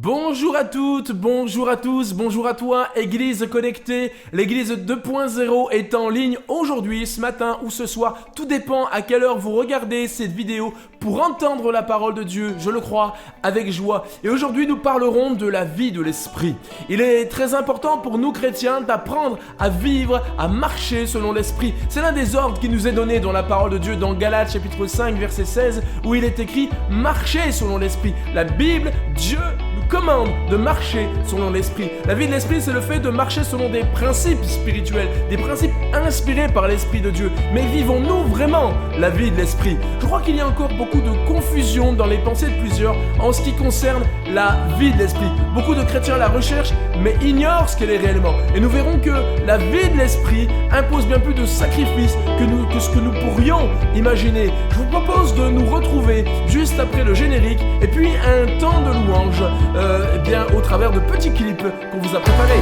Bonjour à toutes, bonjour à tous, bonjour à toi, Église connectée. L'Église 2.0 est en ligne aujourd'hui, ce matin ou ce soir. Tout dépend à quelle heure vous regardez cette vidéo pour entendre la parole de Dieu, je le crois, avec joie. Et aujourd'hui, nous parlerons de la vie de l'Esprit. Il est très important pour nous chrétiens d'apprendre à vivre, à marcher selon l'Esprit. C'est l'un des ordres qui nous est donné dans la parole de Dieu dans Galates chapitre 5 verset 16 où il est écrit « Marchez selon l'Esprit ». La Bible, Dieu nous commande de marcher selon l'Esprit. La vie de l'Esprit, c'est le fait de marcher selon des principes spirituels, des principes inspirés par l'Esprit de Dieu. Mais vivons-nous vraiment la vie de l'Esprit? Je crois qu'il y a encore beaucoup de confusion dans les pensées de plusieurs en ce qui concerne la vie de l'Esprit. Beaucoup de chrétiens la recherchent, mais ignorent ce qu'elle est réellement. Et nous verrons que la vie de l'Esprit impose bien plus de sacrifices que ce que nous pourrions imaginer. Je vous propose de nous retrouver juste après le générique et puis un temps de louange bien au travers de petits clips qu'on vous a préparés.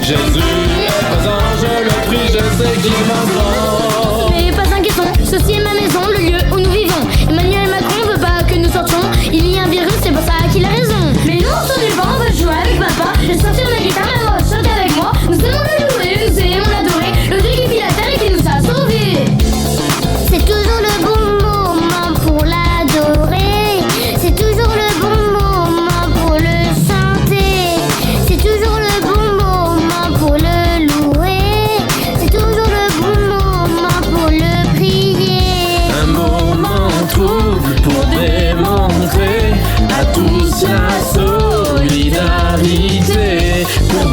Jésus est présent, je le prie, je sais qu'il m'entend. Soyez pas inquiétants, ceci est ma maison, le lieu où nous vivons. Emmanuel Macron veut pas que nous sortions, il y a un virus, c'est pour ça qu'il a raison. Mais nous on s'en est pas, on veut jouer avec papa. Je vais sortir ma guitare, maman va chanter avec moi. Nous allons le louer, nous aimons l'adorer, le Dieu qui fit la terre et qui nous a sauvés. C'est toujours le bon moment pour l'adorer, c'est toujours le bon moment pour le chanter, c'est toujours le bon moment pour le louer, c'est toujours le bon moment pour le prier. Un moment trouble pour démontrer à tous la solidarité. Pour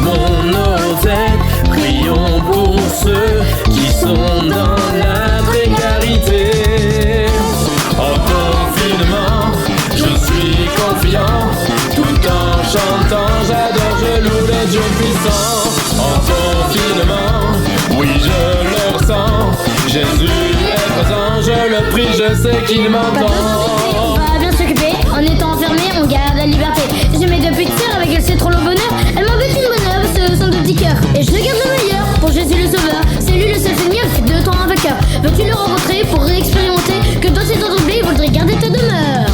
nos têtes, prions pour ceux qui sont dans la précarité. En confinement, je suis confiant, tout en chantant, j'adore, je loue le Dieu puissant. En confinement, oui je le ressens, Jésus est présent, je le prie, je sais qu'il m'entend. On va bien s'occuper, en étant enfermé, on garde la liberté. J'ai mes deux petites sœurs avec elles c'est trop le bonheur. Elles m'embêtent une bonne heure, ce sont deux petits cœurs. Et je garde le meilleur pour Jésus le Sauveur. C'est lui le seul Seigneur qui fait de toi un vainqueur. Veux-tu le rencontrer pour réexpérimenter que dans ces temps troublés, il voudrait garder ta demeure?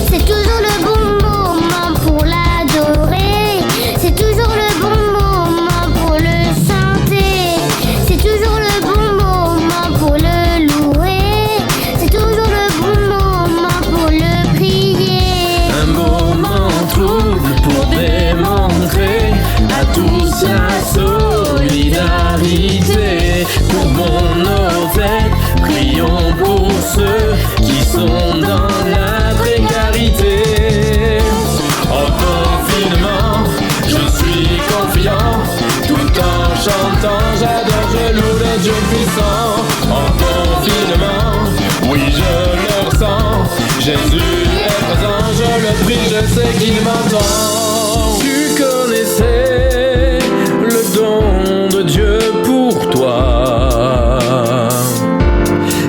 C'est toujours le bon moment pour l'adorer, c'est toujours le bon moment pour le chanter, c'est toujours le bon moment pour le louer, c'est toujours le bon moment pour le prier. Un moment trouble pour démontrer à tous la solidarité. Pour nos têtes, prions pour ceux qui sont dans la précarité. En confinement, je suis confiant, tout en chantant, j'adore, je loue le Dieu puissant. En confinement, oui je le ressens, Jésus est présent, je le prie, je sais qu'il m'entend. Tu connaissais le don de Dieu pour toi,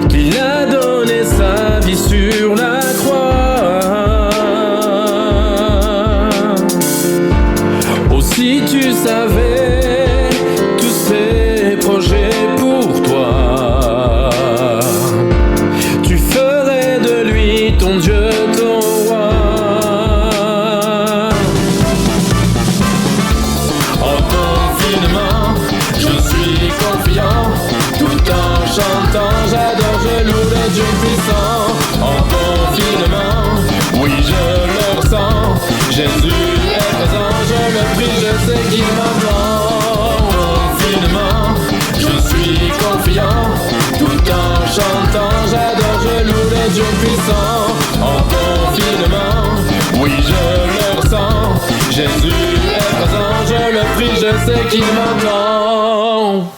qu'il a donné sa vie sur la croix. Aussi tu savais tous ses projets pour toi, tu ferais de lui ton Dieu, ton roi. Dieu puissant, en confinement, oui je le ressens. Jésus est présent, je le prie, je sais qu'il m'entend.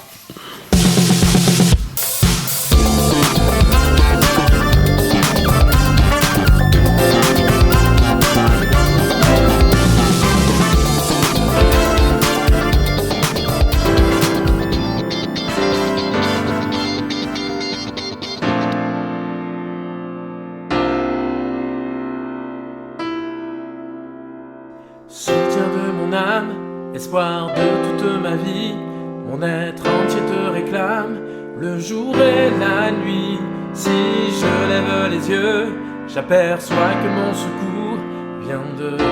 Soutien de mon âme, espoir de toute ma vie, mon être entier te réclame, le jour et la nuit. Si je lève les yeux, j'aperçois que mon secours vient de toi.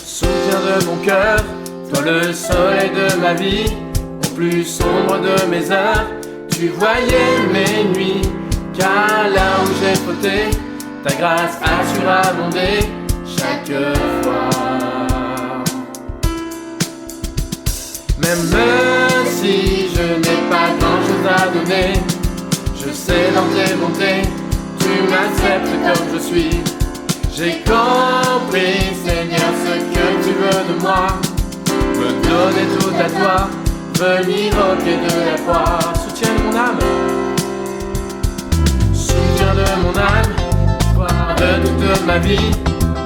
Soutien de mon cœur, toi le soleil de ma vie, au plus sombre de mes heures, tu voyais mes nuits, car là où j'ai fauté, ta grâce a surabondé chaque fois. Même si je n'ai pas grand chose à donner, je sais dans tes bontés, tu m'acceptes comme je suis. J'ai compris, Seigneur, ce que tu veux de moi, me donner tout à toi, venir au pied de la croix. Soutien de mon âme, soutien de mon âme, de toute ma vie,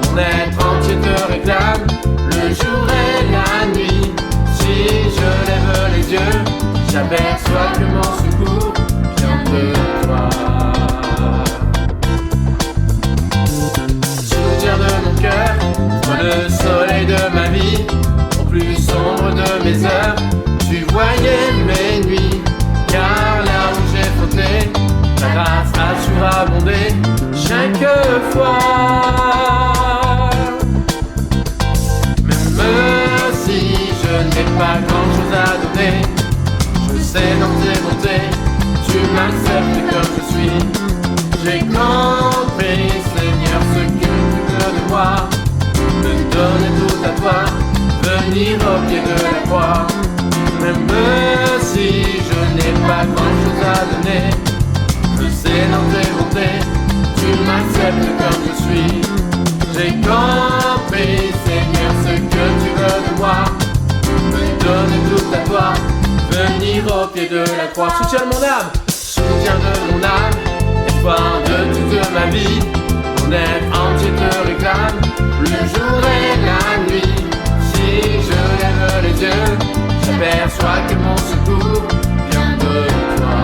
mon être entier te réclame, le jour et la nuit. Si je lève les yeux, j'aperçois que mon secours vient de toi. Soutien de mon cœur, toi le soleil de ma vie, au plus sombre de mes heures, tu voyais mes nuits, car là où j'ai fauté, ta grâce a surabondé chaque fois. Même si je n'ai pas grand chose à donner, je sais dans tes bontés, tu m'acceptes comme je suis. J'ai compris, Seigneur, ce que tu veux de moi, me donner tout à toi, venir au pied de la croix. Même si je n'ai pas grand chose à donner, je sais dans tes bontés, tu m'acceptes comme je suis. J'ai compris, Seigneur, ce que tu veux de moi, me donner tout à toi, venir au pied de la croix. Soutien de mon âme, soutien de mon âme, espoir de toute ma vie, mon être entier te réclame, le jour et la nuit. Si je lève les yeux, j'aperçois que mon secours vient de toi.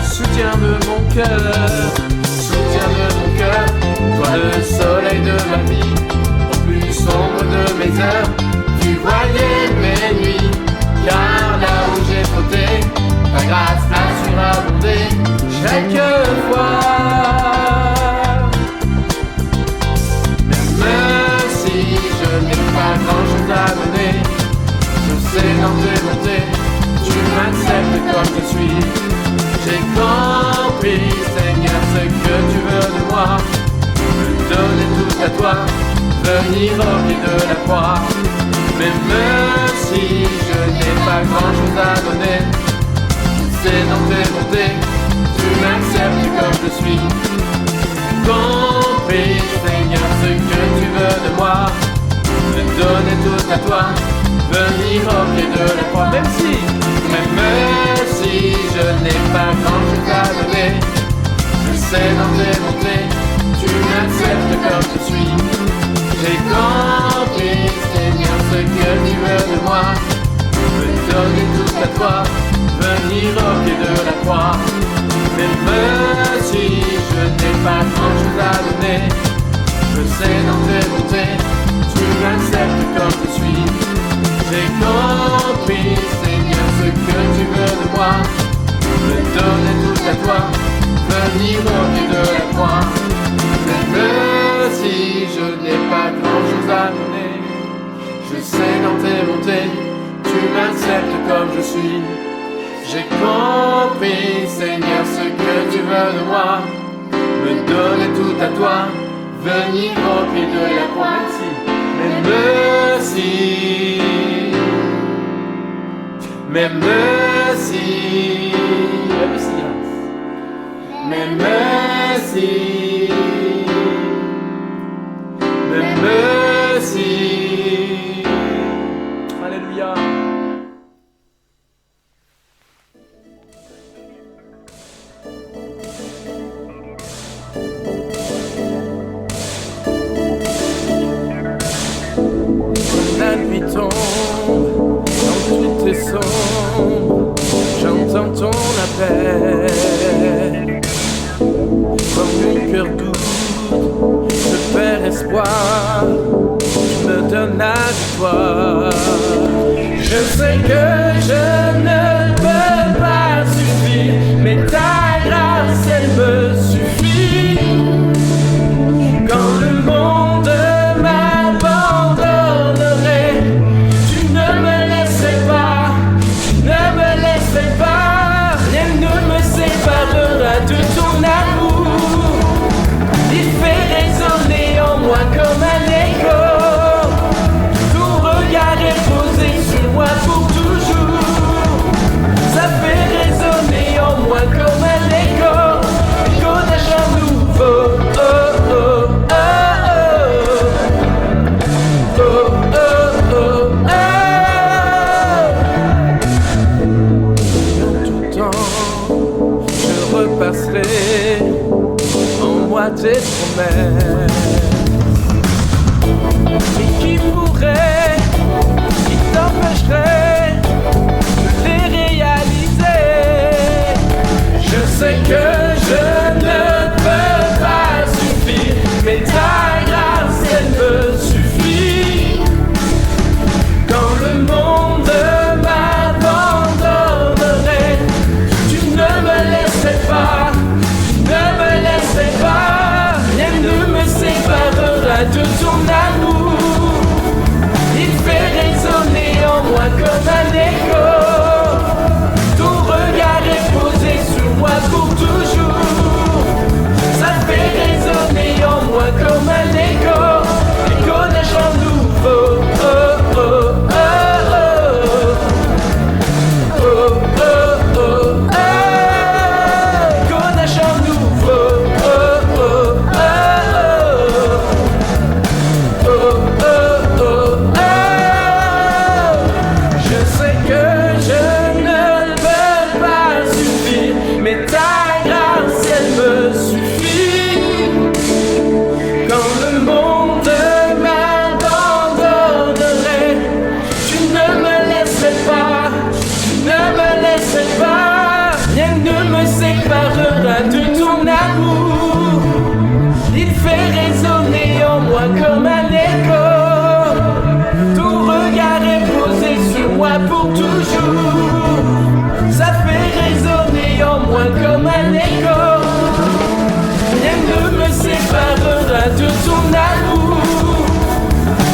Soutien de mon cœur, soutien de mon cœur, toi le soleil de ma vie, au plus sombre de mes heures, tu voyais mes nuits, car là où j'ai fauté, ta grâce a surabondé chaque fois. Même si je n'ai pas grand chose à donner, je sais dans tes bontés, tu m'acceptes comme je suis. J'ai compris, Seigneur, ce que tu veux de moi, me donner tout à toi, venir au pied de la croix. Même si je n'ai pas grand chose à donner, je sais dans tes bontés, tu m'acceptes comme je suis. J'ai compris, Seigneur, ce que tu veux de moi, me donner tout à toi, venir au pied de la croix. Même si je n'ai pas grand chose à donner, je sais dans tes bontés, tu m'acceptes comme je suis. J'ai compris, Seigneur, ce que tu veux de moi, me donner tout à toi, venir au pied de la croix. Même si je n'ai pas grand chose à donner, je sais dans tes bontés, tu m'acceptes comme je suis. J'ai compris, Seigneur, ce que tu veux de moi, me donner tout à toi, venir au pied de la croix. Même si je n'ai pas grand chose à donner, je sais dans tes bontés, tu m'acceptes comme je suis. J'ai compris, Seigneur, ce que tu veux de moi, me donner tout à toi, venir au pied de la croix. Même si Même si Alléluia. La nuit tombe, tout est sombre, j'entends ton appel. Comme mon cœur doute, je perds espoir, tu me donnes la victoire. Je sais que je ne peux pas suffire, mais ta grâce elle me suffit. Quand le monde m'abandonnerait, tu ne me laisserais pas, tu ne me laisserais pas. Rien ne me séparera de ton amour. Il fait résonner en moi comme un écho. Ton regard est posé sur moi pour toujours. Ça fait résonner en moi comme un écho. Écho d'un chant nouveau. Oh, oh, oh, oh. Oh, oh, oh, oh. En tout temps, je repasserai en moi tes promesses. Et qui pourrait, qui t'empêcherait de les réaliser? Je sais que je ne peux pas suffire, mais ta grâce elle me suffit. Quand le monde m'abandonnerait, tu ne me laisserais pas, tu ne me laisserais pas. Rien ne me séparera de ton amour. Il fait résonner en moi comme un écho. Ton regard est posé sur moi pour toujours. Ça fait résonner en moi comme un écho. Écho d'un chant nouveau. Oh, oh, oh, oh. Oh, oh, oh, oh. Écho d'un chant nouveau. Oh, oh, oh, oh. Oh, oh, oh, oh. Je sais que je ne peux pas suffire, mais ta grâce elle me suffit. Quand le monde m'abandonnerait, tu ne me laisserais pas, tu ne me laisserais pas. Rien ne me séparera de ton amour. Il fait résonner en moi comme un écho. Ton regard est posé sur moi pour toujours. Ça fait résonner en moi comme un écho. Rien ne me séparera de ton amour.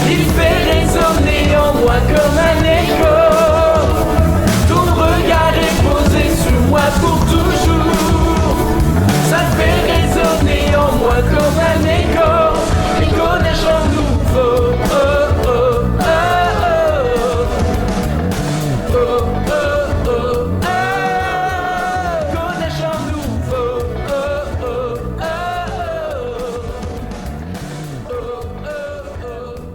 Il fait résonner en moi comme un écho. Ton regard est posé sur moi pour toujours. Ça fait résonner en moi comme un écho. Écho d'un chant nouveau. Oh, oh, oh, oh. Oh, oh, oh, oh. Écho d'un chant nouveau. Oh, oh, oh, oh. Oh, oh, oh, oh.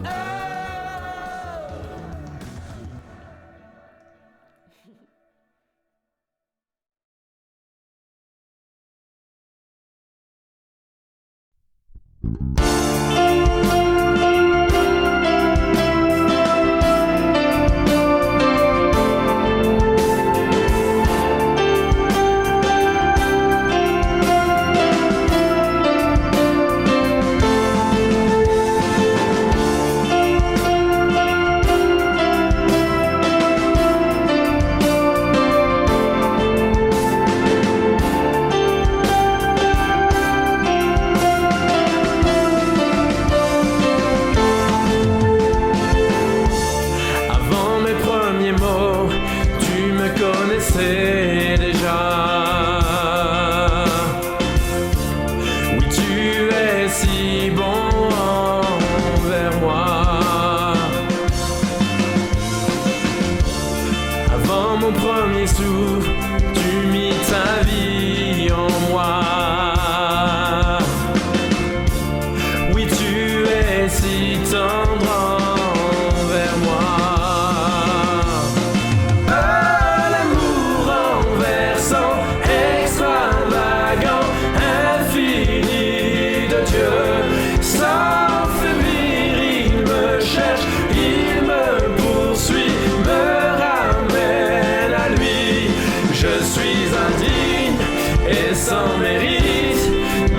sans mérite,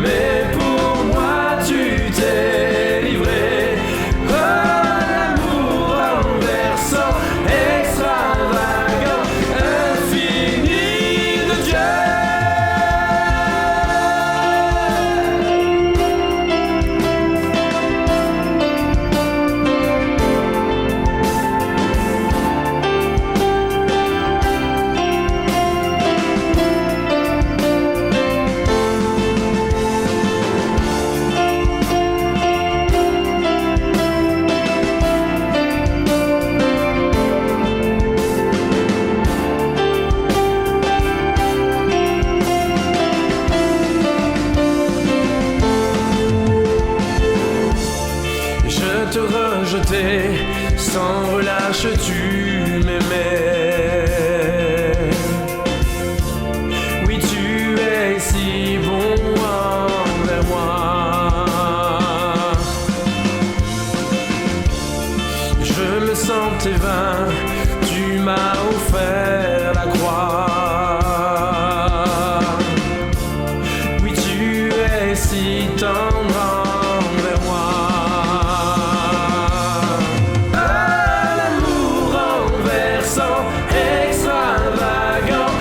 mais pour moi tu t'es livré. Oh, l'amour renversant, extravagant, infini de Dieu. Je te rejetais, sans relâche tu m'aimais. Oui, tu es si bon envers moi. Je me sentais vain, tu m'as offert la croix. Oui, tu es si tendre envers moi. Extravagant,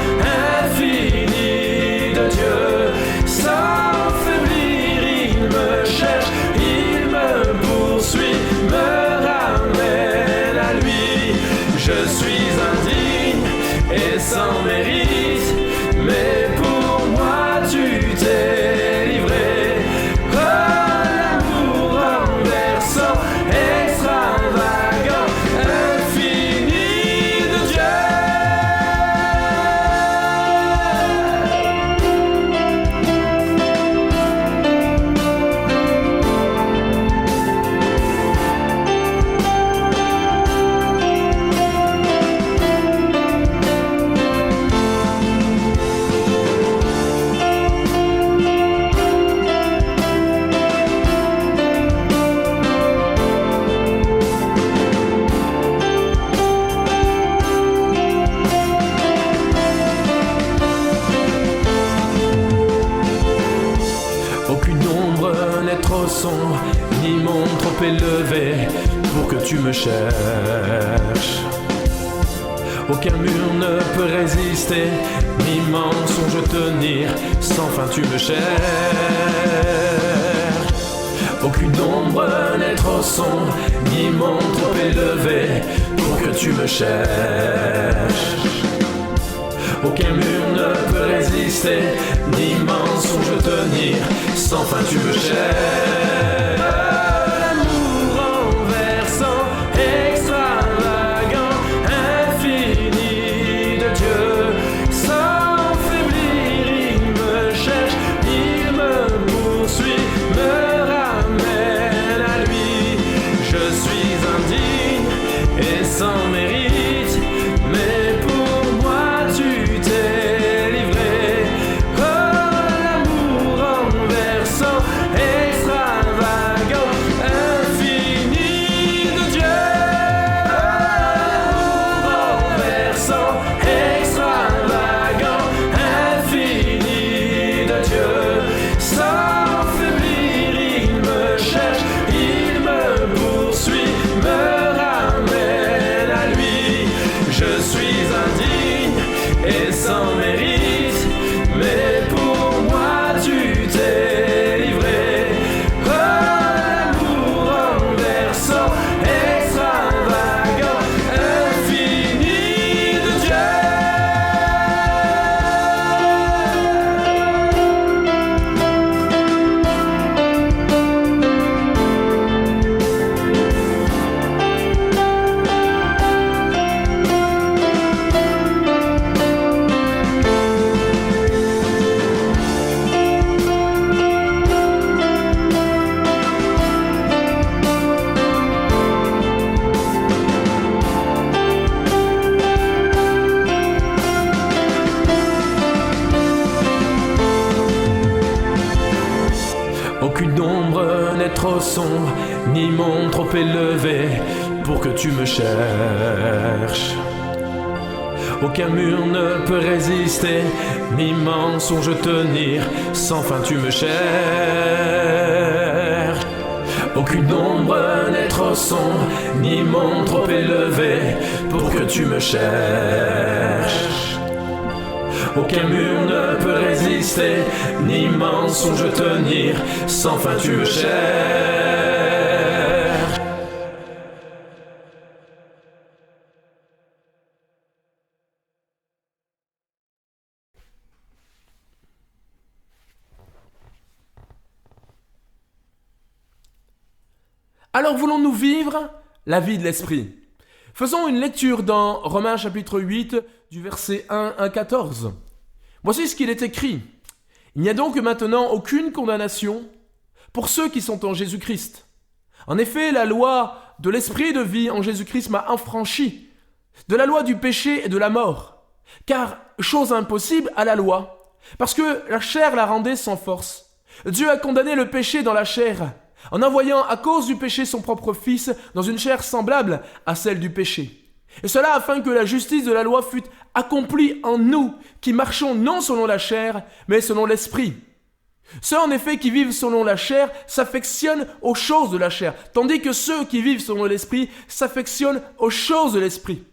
infini de Dieu, sans faiblir, il me cherche, il me poursuit, me ramène à lui. Je suis indigne et sans mérite, mais pour moi tu t'es livré. Oh, l'amour renversant, extravagant, infini de Dieu. Aucune ombre n'est trop sombre, ni monde trop élevé pour que tu me cherches. Aucun mur ne peut résister, ni mensonge tenir, sans fin tu me cherches. Aucune ombre n'est trop sombre, ni monde trop élevé pour que tu me cherches. Aucun mur ne peut résister, ni mensonge tenir, sans fin tu me cherches. L'amour renversant, extravagant, infini de Dieu, sans faiblir, il me cherche, il me poursuit, me ramène à lui. Je suis indigne et sans mérite, mais pour moi tu t'es livré. Oh, l'amour renversant, extravagant, infini de Dieu. Oh, l'amour renversant, extravagant, infini de Dieu. Sans faiblir, il me cherche, il me poursuit, me ramène à lui. Je suis indigne et sans mérite, mais pour moi tu t'es livré. Oh, l'amour renversant, extravagant, infini de Dieu. Aucune ombre n'est trop sombre, ni monde trop élevé pour que tu me cherches. Aucun mur ne peut résister, ni mensonge tenir, sans fin tu me cherches. Aucune ombre n'est trop sombre, ni monde trop élevé, pour que tu me cherches. Aucun mur ne peut résister, ni mensonge tenir, sans fin tu me cherches. Alors voulons-nous vivre la vie de l'esprit? Faisons une lecture dans Romains chapitre 8 du verset 1 à 14. Voici ce qu'il est écrit. Il n'y a donc maintenant aucune condamnation pour ceux qui sont en Jésus-Christ. En effet, la loi de l'esprit de vie en Jésus-Christ m'a affranchi de la loi du péché et de la mort. Car, chose impossible à la loi, parce que la chair la rendait sans force. Dieu a condamné le péché dans la chair, en envoyant à cause du péché son propre Fils dans une chair semblable à celle du péché. Et cela afin que la justice de la loi fût accomplie en nous, qui marchons non selon la chair, mais selon l'esprit. Ceux en effet qui vivent selon la chair s'affectionnent aux choses de la chair, tandis que ceux qui vivent selon l'esprit s'affectionnent aux choses de l'esprit.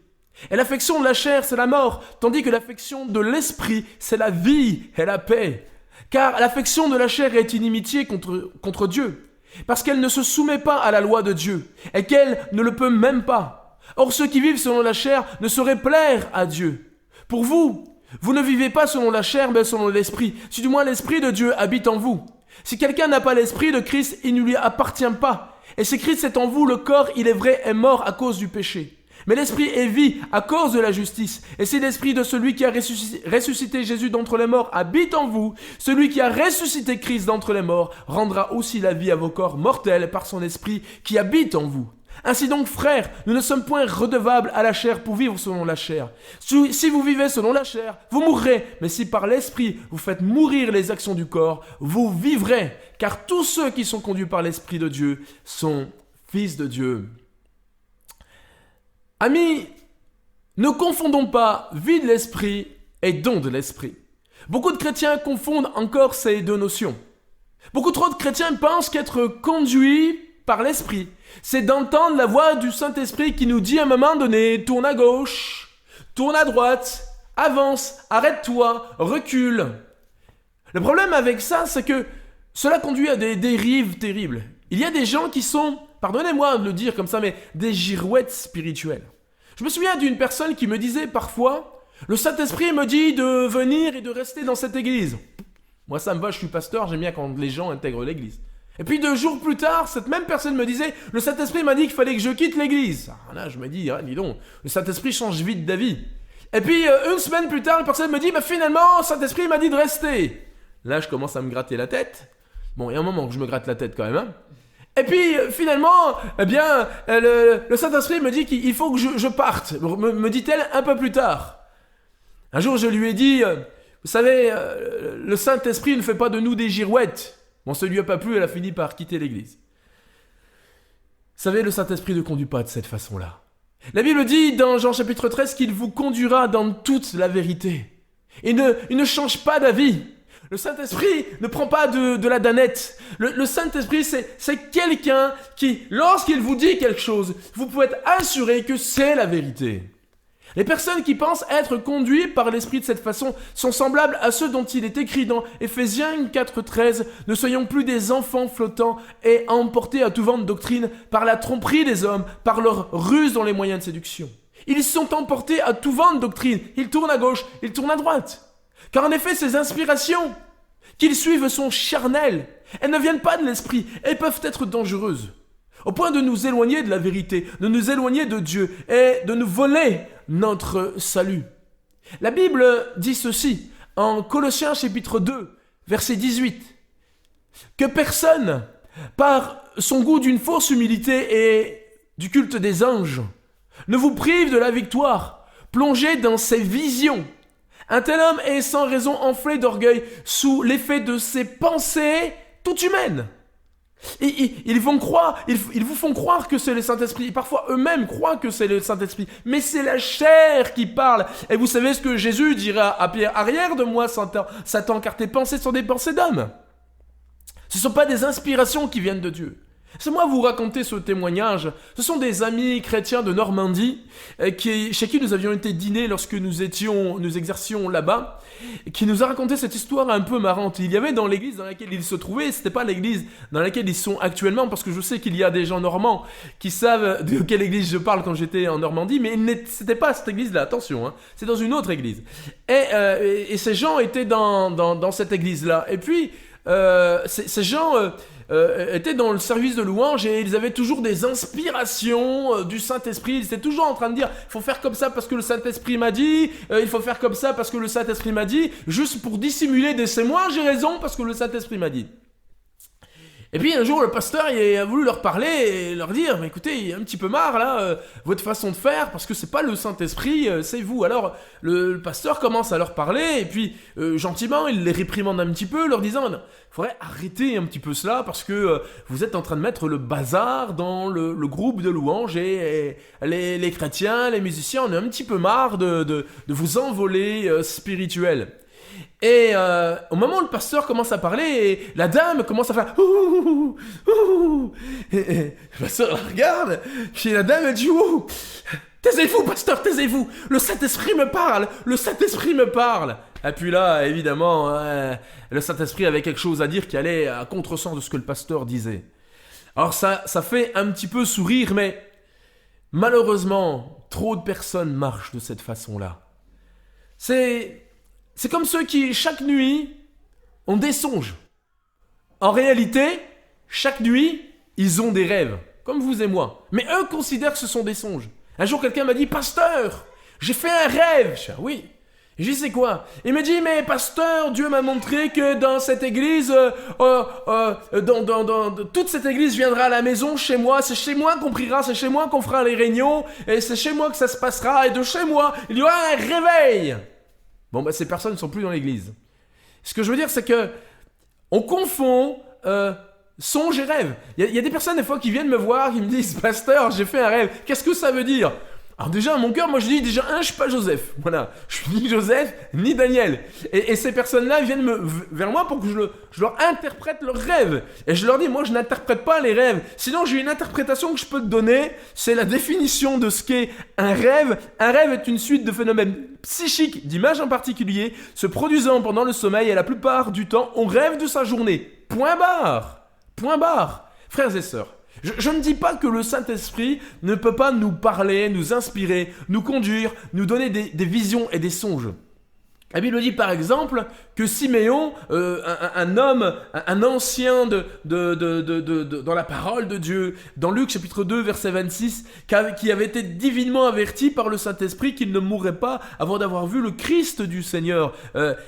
Et l'affection de la chair, c'est la mort, tandis que l'affection de l'esprit, c'est la vie et la paix. Car l'affection de la chair est inimitié contre Dieu, parce qu'elle ne se soumet pas à la loi de Dieu, et qu'elle ne le peut même pas. Or ceux qui vivent selon la chair ne sauraient plaire à Dieu. Pour vous, vous ne vivez pas selon la chair, mais selon l'esprit, si du moins l'esprit de Dieu habite en vous. Si quelqu'un n'a pas l'esprit de Christ, il ne lui appartient pas. Et si Christ est en vous, le corps, il est vrai, est mort à cause du péché. Mais l'esprit est vie à cause de la justice. Et si l'esprit de celui qui a ressuscité Jésus d'entre les morts habite en vous, celui qui a ressuscité Christ d'entre les morts rendra aussi la vie à vos corps mortels par son esprit qui habite en vous. Ainsi donc, frères, nous ne sommes point redevables à la chair pour vivre selon la chair. Si vous vivez selon la chair, vous mourrez. Mais si par l'esprit vous faites mourir les actions du corps, vous vivrez. Car tous ceux qui sont conduits par l'esprit de Dieu sont fils de Dieu. Amis, ne confondons pas vie de l'esprit et don de l'esprit. Beaucoup de chrétiens confondent encore ces deux notions. Beaucoup trop de chrétiens pensent qu'être conduit par l'esprit, c'est d'entendre la voix du Saint-Esprit qui nous dit à un moment donné, tourne à gauche, tourne à droite, avance, arrête-toi, recule. Le problème avec ça, c'est que cela conduit à des dérives terribles. Il y a des gens qui sont, pardonnez-moi de le dire comme ça, mais des girouettes spirituelles. Je me souviens d'une personne qui me disait parfois, le Saint-Esprit me dit de venir et de rester dans cette église. Moi ça me va, je suis pasteur, j'aime bien quand les gens intègrent l'église. Et puis 2 jours plus tard, cette même personne me disait, le Saint-Esprit m'a dit qu'il fallait que je quitte l'église. Alors là je me dis, dis donc, le Saint-Esprit change vite d'avis. Et puis 1 semaine plus tard, la personne me dit, finalement, le Saint-Esprit m'a dit de rester. Là je commence à me gratter la tête. Bon, il y a un moment que je me gratte la tête quand même, hein. Et puis finalement, le Saint-Esprit me dit qu'il faut que je parte, me dit-elle un peu plus tard. Un jour je lui ai dit, vous savez, le Saint-Esprit ne fait pas de nous des girouettes. Bon, ça lui a pas plu, elle a fini par quitter l'église. Vous savez, le Saint-Esprit ne conduit pas de cette façon-là. La Bible dit dans Jean chapitre 13 qu'il vous conduira dans toute la vérité. Il ne change pas d'avis. Le Saint-Esprit ne prend pas de la danette. Le Saint-Esprit, c'est quelqu'un qui, lorsqu'il vous dit quelque chose, vous pouvez être assuré que c'est la vérité. Les personnes qui pensent être conduites par l'Esprit de cette façon sont semblables à ceux dont il est écrit dans Éphésiens 4,13 « Ne soyons plus des enfants flottants et emportés à tout vent de doctrine par la tromperie des hommes, par leur ruse dans les moyens de séduction. » Ils sont emportés à tout vent de doctrine. Ils tournent à gauche, ils tournent à droite. Car en effet, ces inspirations qu'ils suivent sont charnelles. Elles ne viennent pas de l'Esprit. Elles peuvent être dangereuses. Au point de nous éloigner de la vérité, de nous éloigner de Dieu et de nous voler notre salut. La Bible dit ceci en Colossiens chapitre 2, verset 18. Que personne, par son goût d'une fausse humilité et du culte des anges, ne vous prive de la victoire, plongé dans ses visions. Un tel homme est sans raison enflé d'orgueil sous l'effet de ses pensées toutes humaines. Ils vous font croire que c'est le Saint-Esprit. Parfois eux-mêmes croient que c'est le Saint-Esprit. Mais c'est la chair qui parle. Et vous savez ce que Jésus dira à Pierre: arrière de moi, Satan, car tes pensées sont des pensées d'homme. Ce ne sont pas des inspirations qui viennent de Dieu. C'est moi vous raconter ce témoignage. Ce sont des amis chrétiens de Normandie chez qui nous avions été dîner lorsque nous exercions là-bas, qui nous a raconté cette histoire un peu marrante. Il y avait dans l'église dans laquelle ils se trouvaient, c'était pas l'église dans laquelle ils sont actuellement, parce que je sais qu'il y a des gens normands qui savent de quelle église je parle quand j'étais en Normandie, mais c'était pas cette église-là, attention, hein, c'est dans une autre église. Et ces gens étaient dans cette église-là. Et puis, ces gens étaient dans le service de louange et ils avaient toujours des inspirations du Saint-Esprit. Ils étaient toujours en train de dire: il faut faire comme ça parce que le Saint-Esprit m'a dit, il faut faire comme ça parce que le Saint-Esprit m'a dit, juste pour dissimuler des c'est moi, j'ai raison parce que le Saint-Esprit m'a dit. Et puis un jour, le pasteur il a voulu leur parler et leur dire: mais écoutez, il y a un petit peu marre là, votre façon de faire, parce que c'est pas le Saint-Esprit, c'est vous. Alors le pasteur commence à leur parler et puis gentiment il les réprimande un petit peu, leur disant: il faudrait arrêter un petit peu cela parce que vous êtes en train de mettre le bazar dans le groupe de louanges et les chrétiens, les musiciens, on est un petit peu marre de vous envoler spirituel. Et au moment où le pasteur commence à parler, et la dame commence à faire ouh, ouh, et le pasteur la regarde, puis la dame elle dit: ouh, taisez-vous pasteur, taisez-vous, le Saint-Esprit me parle, le Saint-Esprit me parle. Et puis là, évidemment, le Saint-Esprit avait quelque chose à dire qui allait à contresens de ce que le pasteur disait. Alors ça fait un petit peu sourire, mais malheureusement, trop de personnes marchent de cette façon-là. C'est comme ceux qui, chaque nuit, ont des songes. En réalité, chaque nuit, ils ont des rêves, comme vous et moi. Mais eux considèrent que ce sont des songes. Un jour, quelqu'un m'a dit: pasteur, j'ai fait un rêve. Je dis: oui. Et je dis: c'est quoi? Il me dit: mais pasteur, Dieu m'a montré que dans cette église, toute cette église viendra à la maison chez moi. C'est chez moi qu'on priera, c'est chez moi qu'on fera les réunions, et c'est chez moi que ça se passera. Et de chez moi, il y aura un réveil. Bon, ces personnes ne sont plus dans l'église. Ce que je veux dire, c'est que on confond songe et rêve. Il y a des personnes, des fois, qui viennent me voir, qui me disent: pasteur, j'ai fait un rêve. Qu'est-ce que ça veut dire? Alors déjà, à mon cœur, moi je dis déjà, je suis pas Joseph. Voilà, je suis ni Joseph, ni Daniel. Et ces personnes-là viennent vers moi pour que je leur interprète leurs rêves. Et je leur dis: moi je n'interprète pas les rêves. Sinon, j'ai une interprétation que je peux te donner. C'est la définition de ce qu'est un rêve. Un rêve est une suite de phénomènes psychiques, d'images en particulier, se produisant pendant le sommeil, et la plupart du temps, on rêve de sa journée. Point barre. Point barre. Frères et sœurs, je ne dis pas que le Saint-Esprit ne peut pas nous parler, nous inspirer, nous conduire, nous donner des visions et des songes. La Bible dit par exemple que Siméon, un homme, un ancien dans la parole de Dieu, dans Luc chapitre 2 verset 26, qui avait été divinement averti par le Saint-Esprit qu'il ne mourrait pas avant d'avoir vu le Christ du Seigneur.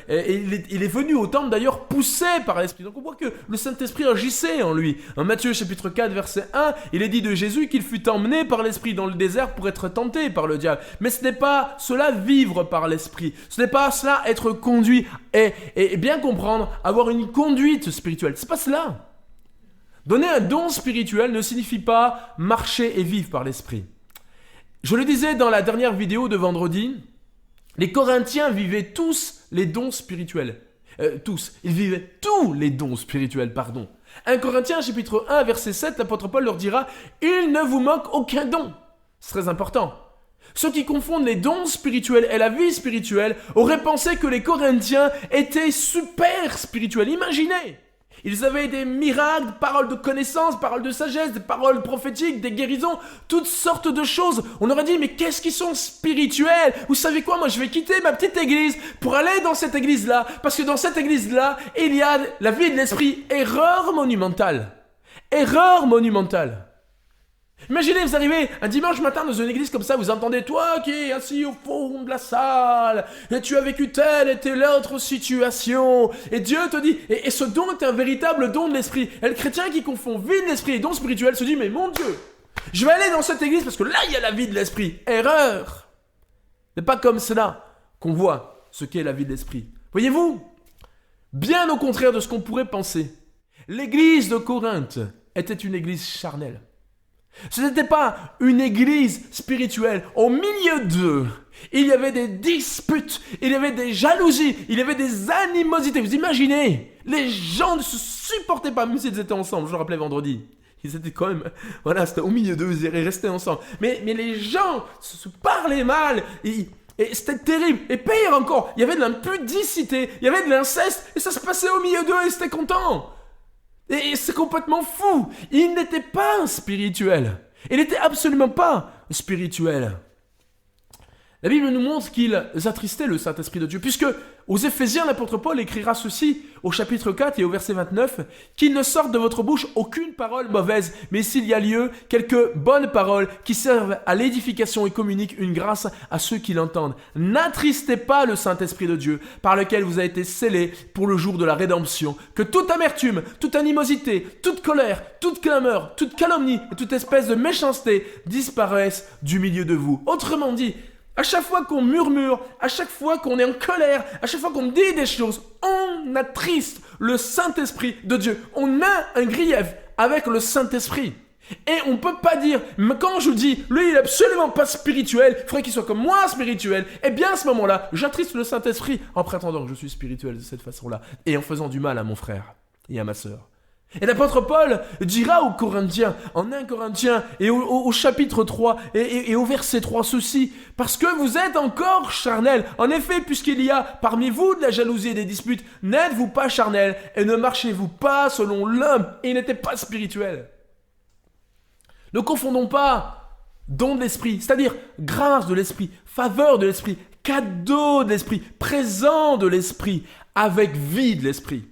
Et il est venu au temple d'ailleurs poussé par l'Esprit. Donc on voit que le Saint-Esprit agissait en lui. En Matthieu chapitre 4 verset 1, il est dit de Jésus qu'il fut emmené par l'Esprit dans le désert pour être tenté par le diable. Mais ce n'est pas cela vivre par l'Esprit. Ce n'est pas cela être conduit et bien comprendre, avoir une conduite spirituelle. C'est pas cela. Donner un don spirituel ne signifie pas marcher et vivre par l'Esprit. Je le disais dans la dernière vidéo de vendredi, les Corinthiens vivaient tous les dons spirituels. Ils vivaient tous les dons spirituels, pardon. 1 Corinthiens chapitre 1 verset 7, l'apôtre Paul leur dira: il ne vous manque aucun don. C'est très important. Ceux qui confondent les dons spirituels et la vie spirituelle auraient pensé que les Corinthiens étaient super spirituels. Imaginez! Ils avaient des miracles, paroles de connaissance, paroles de sagesse, des paroles prophétiques, des guérisons, toutes sortes de choses. On aurait dit: mais qu'est-ce qu'ils sont spirituels? Vous savez quoi? Moi, je vais quitter ma petite église pour aller dans cette église-là, parce que dans cette église-là, il y a la vie de l'esprit. Erreur monumentale. Erreur monumentale. Imaginez, vous arrivez un dimanche matin dans une église comme ça, vous entendez: toi qui es assis au fond de la salle, et tu as vécu telle et telle autre situation, et Dieu te dit, et ce don est un véritable don de l'esprit. Et le chrétien qui confond vie de l'esprit et don spirituel se dit: mais mon Dieu, je vais aller dans cette église parce que là il y a la vie de l'esprit. Erreur. Ce n'est pas comme cela qu'on voit ce qu'est la vie de l'esprit. Voyez-vous, bien au contraire de ce qu'on pourrait penser, l'église de Corinthe était une église charnelle. Ce n'était pas une église spirituelle. Au milieu d'eux, il y avait des disputes, il y avait des jalousies, il y avait des animosités. Vous imaginez, les gens ne se supportaient pas, même s'ils étaient ensemble. Je le rappelais vendredi. Ils étaient quand même, voilà, c'était au milieu d'eux, ils restaient ensemble. Mais les gens se parlaient mal, et c'était terrible. Et pire encore, il y avait de l'impudicité, il y avait de l'inceste, et ça se passait au milieu d'eux, et c'était content. Et c'est complètement fou. Il n'était pas spirituel. Il n'était absolument pas spirituel. La Bible nous montre qu'ils attristaient le Saint-Esprit de Dieu, puisque aux Éphésiens, l'apôtre Paul écrira ceci au chapitre 4 et au verset 29, « Qu'il ne sorte de votre bouche aucune parole mauvaise, mais s'il y a lieu, quelques bonnes paroles qui servent à l'édification et communiquent une grâce à ceux qui l'entendent. N'attristez pas le Saint-Esprit de Dieu, par lequel vous avez été scellés pour le jour de la rédemption. Que toute amertume, toute animosité, toute colère, toute clameur, toute calomnie et toute espèce de méchanceté disparaissent du milieu de vous. » Autrement dit, à chaque fois qu'on murmure, à chaque fois qu'on est en colère, à chaque fois qu'on dit des choses, on attriste le Saint-Esprit de Dieu. On a un grief avec le Saint-Esprit. Et on ne peut pas dire, mais quand je dis, lui il n'est absolument pas spirituel, il faudrait qu'il soit comme moi spirituel, eh bien à ce moment-là, j'attriste le Saint-Esprit en prétendant que je suis spirituel de cette façon-là, et en faisant du mal à mon frère et à ma sœur. Et l'apôtre Paul dira aux Corinthiens, en 1 Corinthiens et au chapitre 3 et au verset 3 ceci, « Parce que vous êtes encore charnels. En effet, puisqu'il y a parmi vous de la jalousie et des disputes, n'êtes-vous pas charnels et ne marchez-vous pas selon l'homme. » Et il n'était pas spirituel. Ne confondons pas don de l'esprit, c'est-à-dire grâce de l'esprit, faveur de l'esprit, cadeau de l'esprit, présent de l'esprit, avec vie de l'esprit.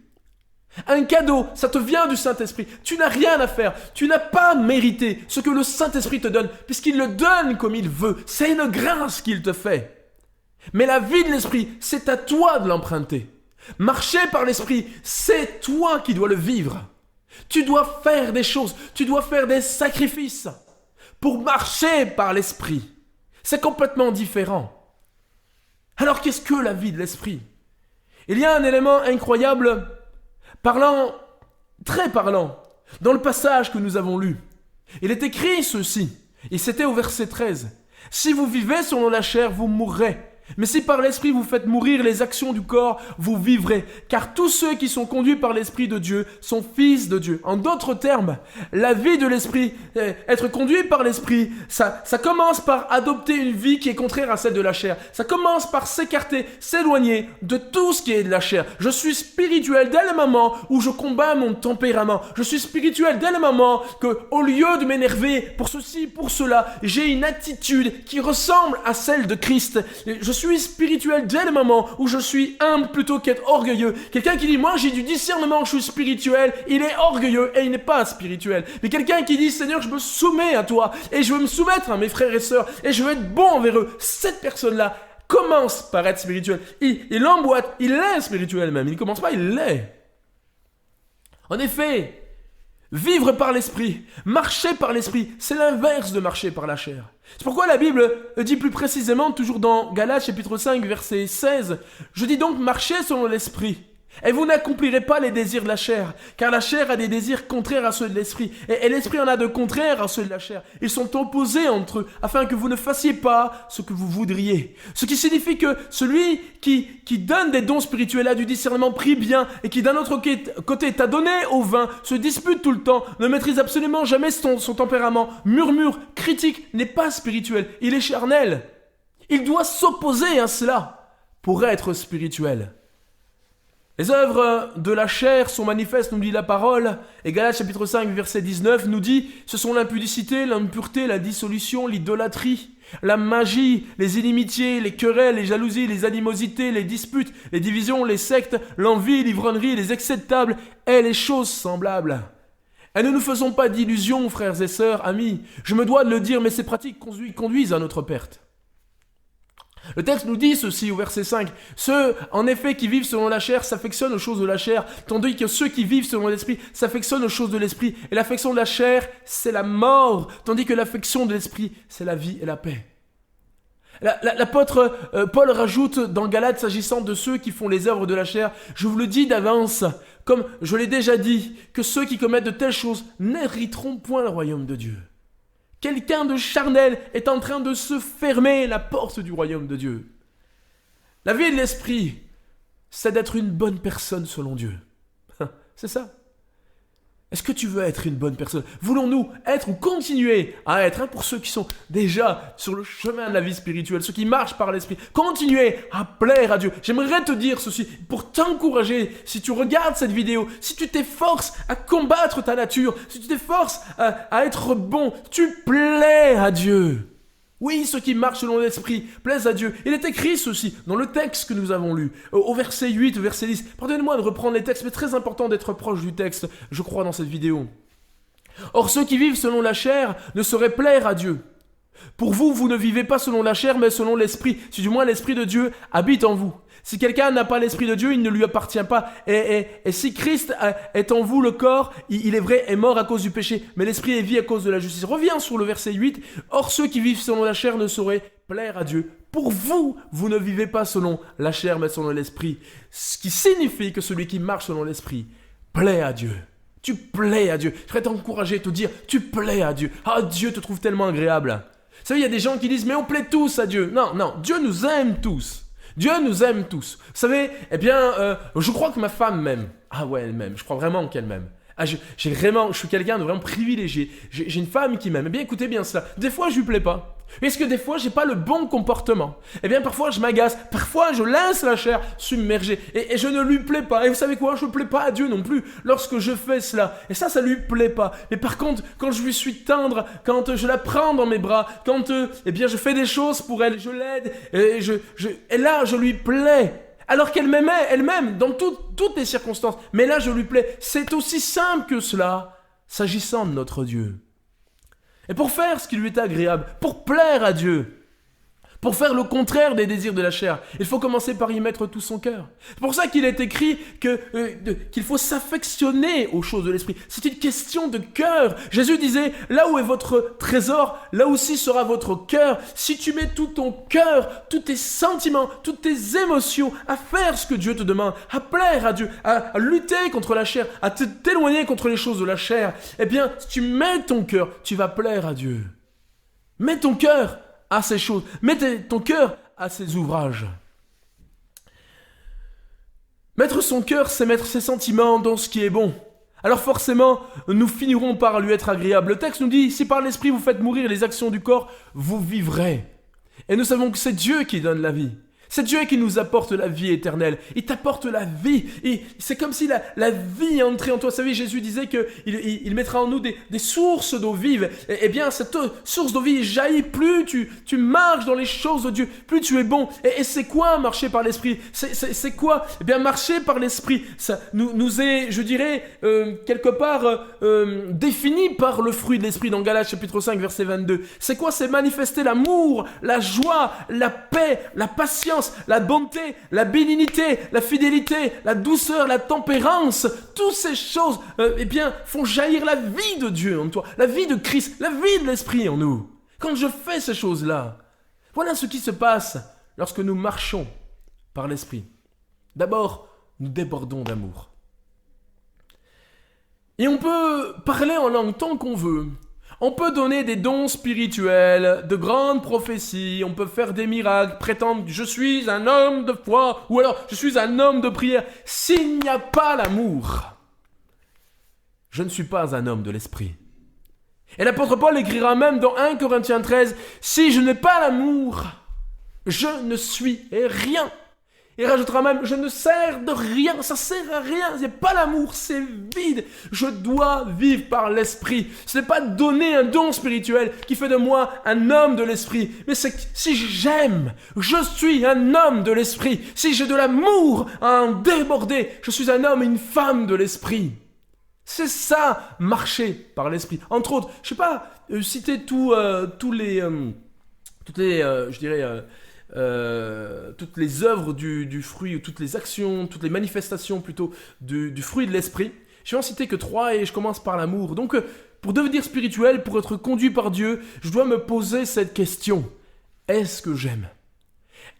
Un cadeau, ça te vient du Saint-Esprit. Tu n'as rien à faire. Tu n'as pas mérité ce que le Saint-Esprit te donne, puisqu'il le donne comme il veut. C'est une grâce qu'il te fait. Mais la vie de l'Esprit, c'est à toi de l'emprunter. Marcher par l'Esprit, c'est toi qui dois le vivre. Tu dois faire des choses, tu dois faire des sacrifices pour marcher par l'Esprit. C'est complètement différent. Alors qu'est-ce que la vie de l'Esprit ? Il y a un élément incroyable très parlant, dans le passage que nous avons lu. Il est écrit ceci, et c'était au verset 13. « Si vous vivez selon la chair, vous mourrez. Mais si par l'Esprit vous faites mourir les actions du corps, vous vivrez. Car tous ceux qui sont conduits par l'Esprit de Dieu sont fils de Dieu. » En d'autres termes, la vie de l'Esprit, être conduit par l'Esprit, ça commence par adopter une vie qui est contraire à celle de la chair. Ça commence par s'écarter, s'éloigner de tout ce qui est de la chair. Je suis spirituel dès le moment où je combats mon tempérament. Je suis spirituel dès le moment que, au lieu de m'énerver pour ceci, pour cela, j'ai une attitude qui ressemble à celle de Christ. Je suis spirituel dès le moment où je suis humble plutôt qu'être orgueilleux. Quelqu'un qui dit, moi j'ai du discernement, je suis spirituel, il est orgueilleux et il n'est pas spirituel. Mais quelqu'un qui dit, Seigneur, je me soumets à toi et je veux me soumettre à mes frères et sœurs et je veux être bon envers eux. Cette personne-là commence par être spirituel. Il emboîte, il est spirituel même. Il ne commence pas, il l'est. En effet, vivre par l'esprit, marcher par l'esprit, c'est l'inverse de marcher par la chair. C'est pourquoi la Bible dit plus précisément, toujours dans Galates chapitre 5 verset 16, « Je dis donc marchez selon l'esprit, et vous n'accomplirez pas les désirs de la chair, car la chair a des désirs contraires à ceux de l'esprit, et l'esprit en a de contraires à ceux de la chair. Ils sont opposés entre eux, afin que vous ne fassiez pas ce que vous voudriez. » Ce qui signifie que celui qui donne des dons spirituels a du discernement pris bien, et qui d'un autre côté t'a donné au vin, se dispute tout le temps, ne maîtrise absolument jamais son tempérament, murmure, critique, n'est pas spirituel, il est charnel. Il doit s'opposer à cela pour être spirituel. Les œuvres de la chair sont manifestes, nous dit la parole, et Galates chapitre 5 verset 19 nous dit, ce sont l'impudicité, l'impureté, la dissolution, l'idolâtrie, la magie, les inimitiés, les querelles, les jalousies, les animosités, les disputes, les divisions, les sectes, l'envie, l'ivrognerie, les excès de table et les choses semblables. Et ne nous faisons pas d'illusions, frères et sœurs, amis, je me dois de le dire, mais ces pratiques conduisent à notre perte. Le texte nous dit ceci au verset 5. Ceux, en effet, qui vivent selon la chair s'affectionnent aux choses de la chair, tandis que ceux qui vivent selon l'esprit s'affectionnent aux choses de l'esprit. Et l'affection de la chair, c'est la mort, tandis que l'affection de l'esprit, c'est la vie et la paix. L'apôtre Paul rajoute dans Galates, s'agissant de ceux qui font les œuvres de la chair, je vous le dis d'avance, comme je l'ai déjà dit, que ceux qui commettent de telles choses n'hériteront point le royaume de Dieu. Quelqu'un de charnel est en train de se fermer la porte du royaume de Dieu. La vie de l'esprit, c'est d'être une bonne personne selon Dieu. C'est ça. Est-ce que tu veux être une bonne personne? Voulons-nous être ou continuer à être, pour ceux qui sont déjà sur le chemin de la vie spirituelle, ceux qui marchent par l'esprit, continuer à plaire à Dieu. J'aimerais te dire ceci pour t'encourager, si tu regardes cette vidéo, si tu t'efforces à combattre ta nature, si tu t'efforces à être bon, tu plais à Dieu. Oui, ceux qui marchent selon l'esprit plaisent à Dieu. Il est écrit ceci dans le texte que nous avons lu, au verset 8, au verset 10. Pardonnez-moi de reprendre les textes, mais très important d'être proche du texte, je crois, dans cette vidéo. Or, ceux qui vivent selon la chair ne sauraient plaire à Dieu. Pour vous, vous ne vivez pas selon la chair, mais selon l'esprit, si du moins l'esprit de Dieu habite en vous. Si quelqu'un n'a pas l'esprit de Dieu, il ne lui appartient pas. Et si Christ est en vous, le corps, il est vrai, est mort à cause du péché, mais l'esprit est vie à cause de la justice. Reviens sur le verset 8. Or, ceux qui vivent selon la chair ne sauraient plaire à Dieu. Pour vous, vous ne vivez pas selon la chair, mais selon l'esprit. Ce qui signifie que celui qui marche selon l'esprit plaît à Dieu. Tu plais à Dieu. Je voudrais t'encourager, te dire, tu plais à Dieu. Ah, Dieu te trouve tellement agréable. Vous savez, il y a des gens qui disent, mais on plaît tous à Dieu. Non, Dieu nous aime tous. Dieu nous aime tous. Vous savez, je crois que ma femme m'aime. Ah ouais, elle m'aime. Je crois vraiment qu'elle m'aime. Je suis quelqu'un de vraiment privilégié. J'ai une femme qui m'aime. Eh bien, écoutez bien cela. Des fois, je lui plais pas. Est-ce que des fois, j'ai pas le bon comportement? Eh bien, parfois, je m'agace. Parfois, je laisse la chair submerger. Et je ne lui plais pas. Et vous savez quoi? Je ne plais pas à Dieu non plus lorsque je fais cela. Et ça lui plaît pas. Mais par contre, quand je lui suis tendre, quand je la prends dans mes bras, quand je fais des choses pour elle, je l'aide, et là, je lui plais. Alors qu'elle m'aimait, elle m'aime dans toutes les circonstances. Mais là, je lui plais. C'est aussi simple que cela, s'agissant de notre Dieu. Et pour faire ce qui lui est agréable, pour plaire à Dieu, pour faire le contraire des désirs de la chair, il faut commencer par y mettre tout son cœur. C'est pour ça qu'il est écrit qu'il faut s'affectionner aux choses de l'esprit. C'est une question de cœur. Jésus disait, là où est votre trésor, là aussi sera votre cœur. Si tu mets tout ton cœur, tous tes sentiments, toutes tes émotions à faire ce que Dieu te demande, à plaire à Dieu, à lutter contre la chair, à t'éloigner contre les choses de la chair, eh bien, si tu mets ton cœur, tu vas plaire à Dieu. Mets ton cœur à ces choses. Mets ton cœur à ces ouvrages. Mettre son cœur, c'est mettre ses sentiments dans ce qui est bon. Alors forcément, nous finirons par lui être agréable. Le texte nous dit, si par l'esprit vous faites mourir les actions du corps, vous vivrez. Et nous savons que c'est Dieu qui donne la vie. C'est Dieu qui nous apporte la vie éternelle. Il t'apporte la vie. Et c'est comme si la vie est entrée en toi. Vous savez, Jésus disait qu'il mettra en nous des sources d'eau vive. Eh bien, cette source d'eau vive jaillit. Plus tu marches dans les choses de Dieu, plus tu es bon. Et c'est quoi marcher par l'esprit? C'est quoi? Eh bien, marcher par l'esprit, ça nous est, je dirais, quelque part défini par le fruit de l'esprit dans Galates chapitre 5, verset 22. C'est quoi? C'est manifester l'amour, la joie, la paix, la patience, la bonté, la bénignité, la fidélité, la douceur, la tempérance. Toutes ces choses font jaillir la vie de Dieu en toi, la vie de Christ, la vie de l'Esprit en nous. Quand je fais ces choses-là, voilà ce qui se passe lorsque nous marchons par l'Esprit. D'abord, nous débordons d'amour. Et on peut parler en langue tant qu'on veut. On peut donner des dons spirituels, de grandes prophéties, on peut faire des miracles, prétendre « je suis un homme de foi » ou alors « je suis un homme de prière ». S'il n'y a pas l'amour, je ne suis pas un homme de l'esprit. Et l'apôtre Paul écrira même dans 1 Corinthiens 13 « si je n'ai pas l'amour, je ne suis rien ». Il rajoutera même, je ne sers de rien, ça sert à rien, il n'y a pas l'amour, c'est vide. Je dois vivre par l'esprit. Ce n'est pas donner un don spirituel qui fait de moi un homme de l'esprit, mais c'est que si j'aime, je suis un homme de l'esprit. Si j'ai de l'amour à en déborder, je suis un homme et une femme de l'esprit. C'est ça, marcher par l'esprit. Entre autres, je ne sais pas citer toutes les œuvres du fruit, ou toutes les actions, toutes les manifestations plutôt du fruit de l'esprit. Je vais en citer que 3 et je commence par l'amour. Donc, pour devenir spirituel, pour être conduit par Dieu, je dois me poser cette question. est-ce que j'aime?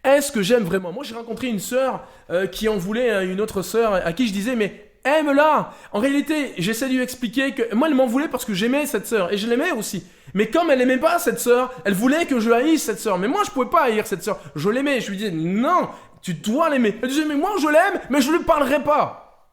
Est-ce que j'aime vraiment? Moi, j'ai rencontré une sœur qui en voulait à une autre sœur à qui je disais, mais aime-la. En réalité, j'essaie de lui expliquer que moi, elle m'en voulait parce que j'aimais cette sœur et je l'aimais aussi. Mais comme elle n'aimait pas cette sœur, elle voulait que je haïsse cette sœur. Mais moi, je pouvais pas haïr cette sœur. Je l'aimais. Je lui disais, non, tu dois l'aimer. Elle disait, mais moi, je l'aime, mais je lui parlerai pas.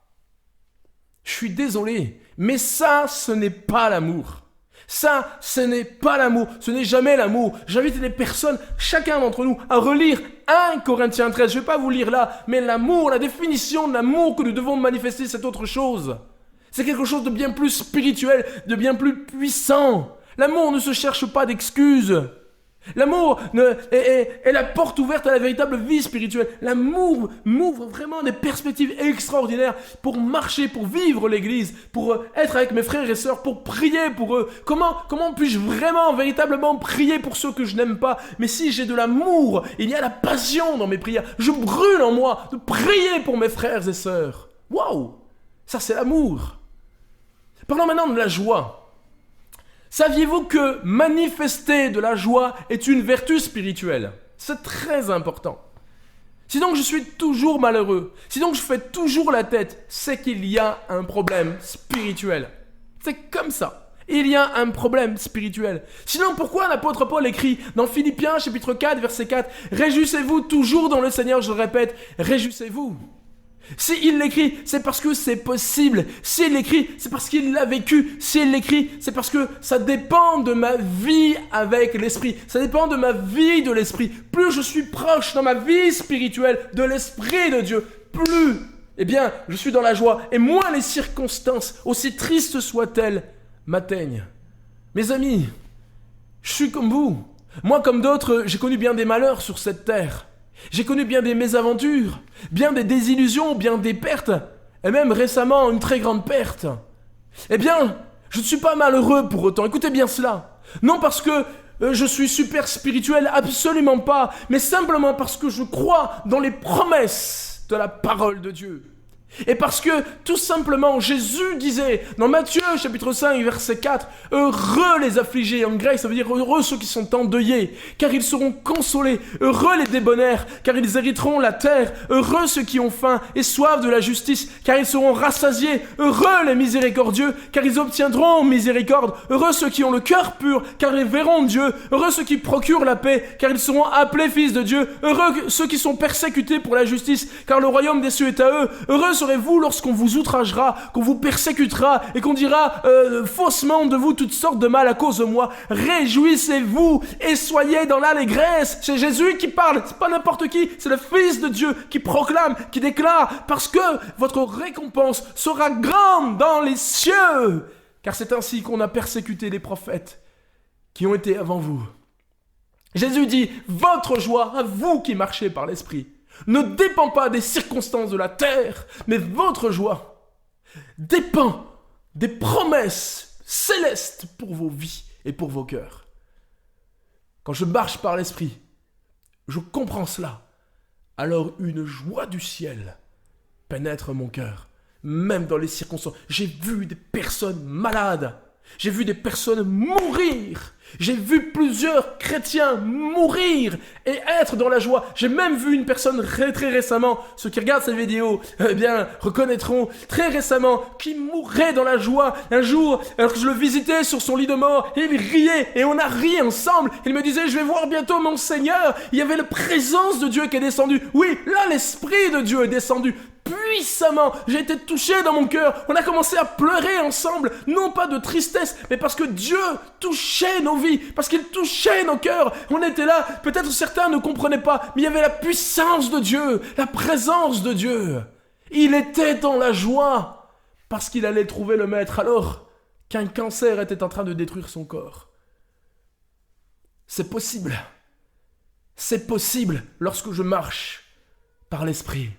Je suis désolé, mais ça, ce n'est pas l'amour. Ça, ce n'est pas l'amour, ce n'est jamais l'amour. J'invite les personnes, chacun d'entre nous, à relire 1 Corinthiens 13. Je ne vais pas vous lire là, mais l'amour, la définition de l'amour que nous devons manifester, c'est autre chose. C'est quelque chose de bien plus spirituel, de bien plus puissant. L'amour ne se cherche pas d'excuses. L'amour est la porte ouverte à la véritable vie spirituelle. L'amour m'ouvre vraiment des perspectives extraordinaires pour marcher, pour vivre l'église, pour être avec mes frères et sœurs, pour prier pour eux. Comment puis-je vraiment, véritablement prier pour ceux que je n'aime pas? Mais si j'ai de l'amour, il y a la passion dans mes prières. Je brûle en moi de prier pour mes frères et sœurs. Waouh! Ça, c'est l'amour. Parlons maintenant de la joie. Saviez-vous que manifester de la joie est une vertu spirituelle? C'est très important. Si donc je suis toujours malheureux, si donc je fais toujours la tête, c'est qu'il y a un problème spirituel. C'est comme ça. Il y a un problème spirituel. Sinon, pourquoi l'apôtre Paul écrit dans Philippiens chapitre 4, verset 4, « Réjouissez-vous toujours dans le Seigneur », je le répète, réjouissez-vous. S'il l'écrit, c'est parce que c'est possible. S'il l'écrit, c'est parce qu'il l'a vécu. S'il l'écrit, c'est parce que ça dépend de ma vie avec l'Esprit. Ça dépend de ma vie de l'Esprit. Plus je suis proche dans ma vie spirituelle de l'Esprit de Dieu, plus, je suis dans la joie. Et moins les circonstances, aussi tristes soient-elles, m'atteignent. Mes amis, je suis comme vous. Moi, comme d'autres, j'ai connu bien des malheurs sur cette terre. J'ai connu bien des mésaventures, bien des désillusions, bien des pertes, et même récemment une très grande perte. Je ne suis pas malheureux pour autant, écoutez bien cela. Non parce que je suis super spirituel, absolument pas, mais simplement parce que je crois dans les promesses de la parole de Dieu. Et parce que, tout simplement, Jésus disait, dans Matthieu, chapitre 5, verset 4, « Heureux les affligés », en grec, ça veut dire « heureux ceux qui sont endeuillés, car ils seront consolés. Heureux les débonnaires, car ils hériteront la terre. Heureux ceux qui ont faim et soif de la justice, car ils seront rassasiés. Heureux les miséricordieux, car ils obtiendront miséricorde. Heureux ceux qui ont le cœur pur, car ils verront Dieu. Heureux ceux qui procurent la paix, car ils seront appelés fils de Dieu. Heureux ceux qui sont persécutés pour la justice, car le royaume des cieux est à eux. Heureux serez-vous lorsqu'on vous outragera, qu'on vous persécutera et qu'on dira faussement de vous toutes sortes de mal à cause de moi. Réjouissez-vous et soyez dans l'allégresse. C'est Jésus qui parle, c'est pas n'importe qui, c'est le Fils de Dieu qui proclame, qui déclare, parce que votre récompense sera grande dans les cieux, car c'est ainsi qu'on a persécuté les prophètes qui ont été avant vous. Jésus dit, votre joie, à vous qui marchez par l'Esprit, ne dépend pas des circonstances de la terre, mais votre joie dépend des promesses célestes pour vos vies et pour vos cœurs. Quand je marche par l'Esprit, je comprends cela. Alors une joie du ciel pénètre mon cœur, même dans les circonstances. J'ai vu des personnes malades. J'ai vu des personnes mourir. J'ai vu plusieurs chrétiens mourir et être dans la joie. J'ai même vu une personne très récemment, ceux qui regardent cette vidéo, reconnaîtront très récemment, qui mourait dans la joie. Un jour, alors que je le visitais sur son lit de mort, et il riait et on a ri ensemble. Il me disait, je vais voir bientôt mon Seigneur. Il y avait la présence de Dieu qui est descendue. Oui, là, l'Esprit de Dieu est descendu. Puissamment, j'ai été touché dans mon cœur. On a commencé à pleurer ensemble, non pas de tristesse, mais parce que Dieu touchait nos vies, parce qu'il touchait nos cœurs. On était là, peut-être certains ne comprenaient pas, mais il y avait la puissance de Dieu, la présence de Dieu. Il était dans la joie, parce qu'il allait trouver le Maître, alors qu'un cancer était en train de détruire son corps. C'est possible lorsque je marche par l'Esprit.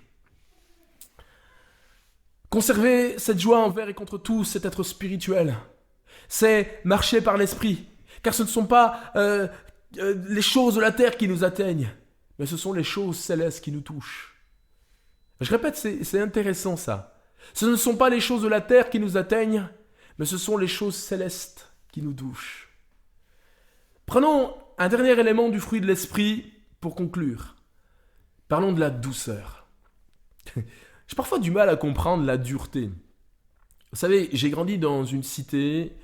Conserver cette joie envers et contre tous, c'est être spirituel. C'est marcher par l'Esprit. Car ce ne sont pas les choses de la terre qui nous atteignent, mais ce sont les choses célestes qui nous touchent. Je répète, c'est intéressant ça. Ce ne sont pas les choses de la terre qui nous atteignent, mais ce sont les choses célestes qui nous touchent. Prenons un dernier élément du fruit de l'esprit pour conclure. Parlons de la douceur. J'ai parfois du mal à comprendre la dureté. Vous savez, j'ai grandi dans une cité,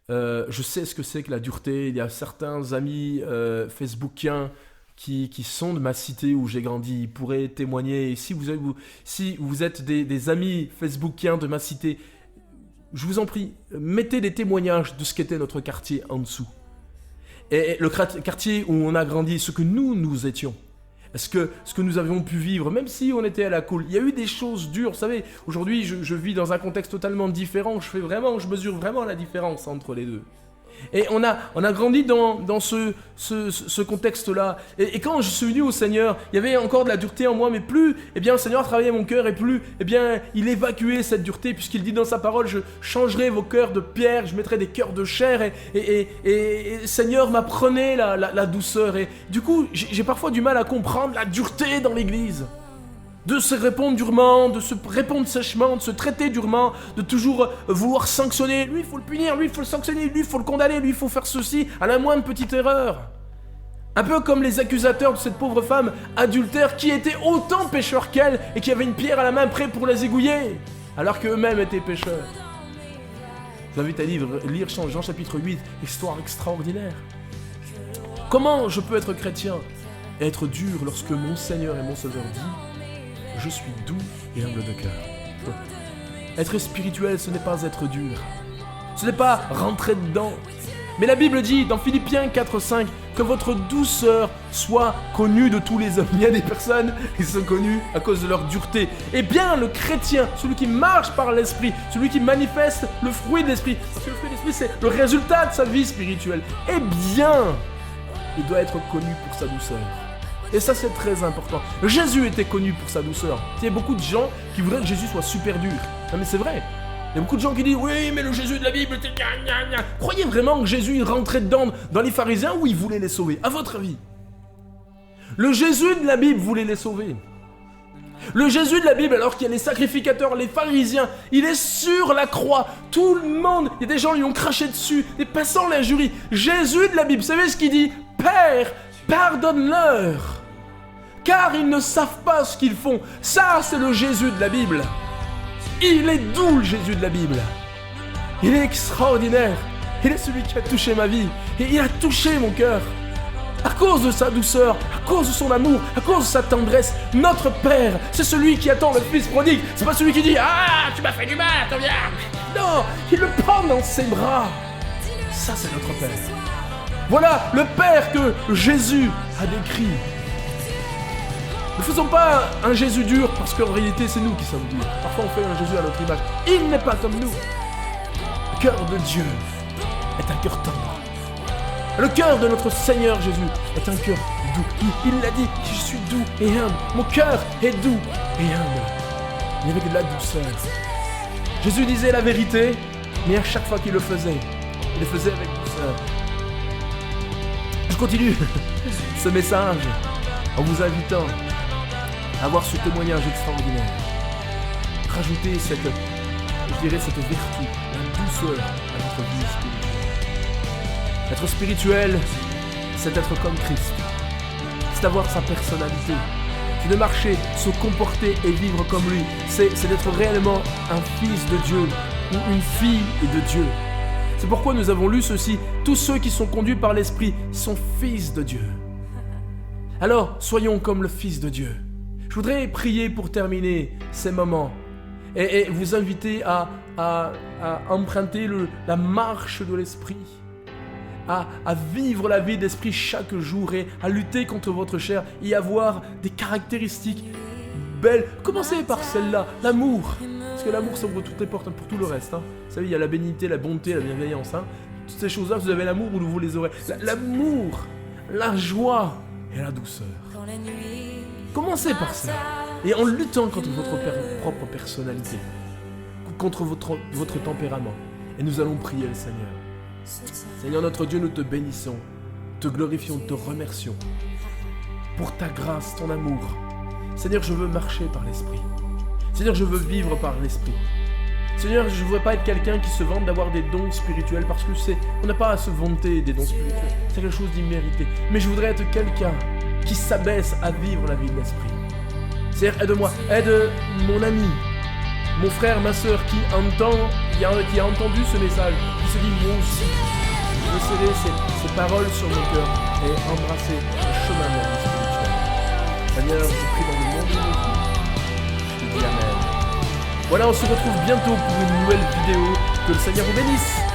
je sais ce que c'est que la dureté. Il y a certains amis facebookiens qui sont de ma cité où j'ai grandi, ils pourraient témoigner. Et si vous êtes des amis facebookiens de ma cité, je vous en prie, mettez des témoignages de ce qu'était notre quartier en dessous. Et le quartier où on a grandi, ce que nous étions. Est-ce que ce que nous avions pu vivre, même si on était à la cool, il y a eu des choses dures, vous savez, aujourd'hui je vis dans un contexte totalement différent, je mesure vraiment la différence entre les deux. Et on a grandi dans ce contexte-là. Et quand je suis venu au Seigneur, il y avait encore de la dureté en moi, mais plus, le Seigneur travaillait mon cœur, et plus, il évacuait cette dureté, puisqu'il dit dans sa parole, je changerai vos cœurs de pierre, je mettrai des cœurs de chair, et le Seigneur m'apprenait la douceur. Et du coup, j'ai parfois du mal à comprendre la dureté dans l'Église. De se répondre durement, de se répondre sèchement, de se traiter durement, de toujours vouloir sanctionner. Lui, il faut le punir, lui, il faut le sanctionner, lui, il faut le condamner, lui, il faut faire ceci à la moindre petite erreur. Un peu comme les accusateurs de cette pauvre femme adultère qui était autant pécheur qu'elle et qui avait une pierre à la main prête pour les égouiller, alors qu'eux-mêmes étaient pécheurs. Je vous invite à lire Jean chapitre 8, histoire extraordinaire. Comment je peux être chrétien et être dur lorsque mon Seigneur et mon Sauveur dit « Je suis doux et humble de cœur ». Être spirituel, ce n'est pas être dur. Ce n'est pas rentrer dedans. Mais la Bible dit dans Philippiens 4,5 que votre douceur soit connue de tous les hommes. Il y a des personnes qui sont connues à cause de leur dureté. Eh bien, le chrétien, celui qui marche par l'esprit, celui qui manifeste le fruit de l'esprit, parce que le fruit de l'esprit, c'est le résultat de sa vie spirituelle, eh bien, il doit être connu pour sa douceur. Et ça, c'est très important. Jésus était connu pour sa douceur. Il y a beaucoup de gens qui voudraient que Jésus soit super dur. Non, mais c'est vrai. Il y a beaucoup de gens qui disent « Oui, mais le Jésus de la Bible, c'est gna gna gna ». Croyez vraiment que Jésus il rentrait dedans dans les pharisiens ou il voulait les sauver? À votre avis? Le Jésus de la Bible voulait les sauver. Le Jésus de la Bible, alors qu'il y a les sacrificateurs, les pharisiens, il est sur la croix. Tout le monde, il y a des gens qui lui ont craché dessus, des passants l'injurient. Jésus de la Bible, vous savez ce qu'il dit? « Père, pardonne-leur, car ils ne savent pas ce qu'ils font. » Ça, c'est le Jésus de la Bible. Il est doux, le Jésus de la Bible. Il est extraordinaire. Il est celui qui a touché ma vie. Et il a touché mon cœur. À cause de sa douceur, à cause de son amour, à cause de sa tendresse, notre Père, c'est celui qui attend le fils prodigue. C'est pas celui qui dit « Ah, tu m'as fait du mal, attends viens !» Non, il le prend dans ses bras. Ça, c'est notre Père. Voilà le Père que Jésus a décrit. Ne faisons pas un Jésus dur parce qu'en réalité c'est nous qui sommes durs. Parfois on fait un Jésus à notre image. Il n'est pas comme nous. Le cœur de Dieu est un cœur tendre. Le cœur de notre Seigneur Jésus est un cœur doux. Il l'a dit, je suis doux et humble. Mon cœur est doux et humble. Il y avait de la douceur. Jésus disait la vérité, mais à chaque fois qu'il le faisait, il le faisait avec douceur. Je continue ce message en vous invitant à avoir ce témoignage extraordinaire. Rajoutez cette vertu, la douceur à notre vie spirituelle. Être spirituel, c'est être comme Christ. C'est avoir sa personnalité. C'est de marcher, se comporter et vivre comme lui. C'est d'être réellement un fils de Dieu ou une fille de Dieu. C'est pourquoi nous avons lu ceci. Tous ceux qui sont conduits par l'Esprit sont fils de Dieu. Alors, soyons comme le Fils de Dieu. Je voudrais prier pour terminer ces moments et vous inviter à emprunter la marche de l'Esprit, à vivre la vie d'Esprit chaque jour et à lutter contre votre chair et avoir des caractéristiques belles. Commencez par celle-là, l'amour. Parce que l'amour s'ouvre toutes les portes pour tout le reste. Hein. Vous savez, il y a la bénignité, la bonté, la bienveillance. Hein. Toutes ces choses-là, vous avez l'amour ou vous les aurez. L'amour, la joie et la douceur. Commencez par ça. Et en luttant contre votre propre personnalité, contre votre tempérament. Et nous allons prier le Seigneur. Seigneur notre Dieu, nous te bénissons, te glorifions, te remercions pour ta grâce, ton amour. Seigneur, je veux marcher par l'Esprit. Seigneur, je veux vivre par l'Esprit. Seigneur, je ne voudrais pas être quelqu'un qui se vante d'avoir des dons spirituels parce que on n'a pas à se vanter des dons spirituels. C'est quelque chose d'immérité. Mais je voudrais être quelqu'un qui s'abaisse à vivre la vie de l'esprit. Seigneur, aide-moi, aide mon ami, mon frère, ma soeur qui a entendu ce message, qui se dit moi aussi, je veux serrer ces paroles sur mon cœur et embrasser le chemin de la vie spirituelle. Seigneur, je prie dans le nom de Jésus. Je dis Amen. Voilà, on se retrouve bientôt pour une nouvelle vidéo. Que le Seigneur vous bénisse.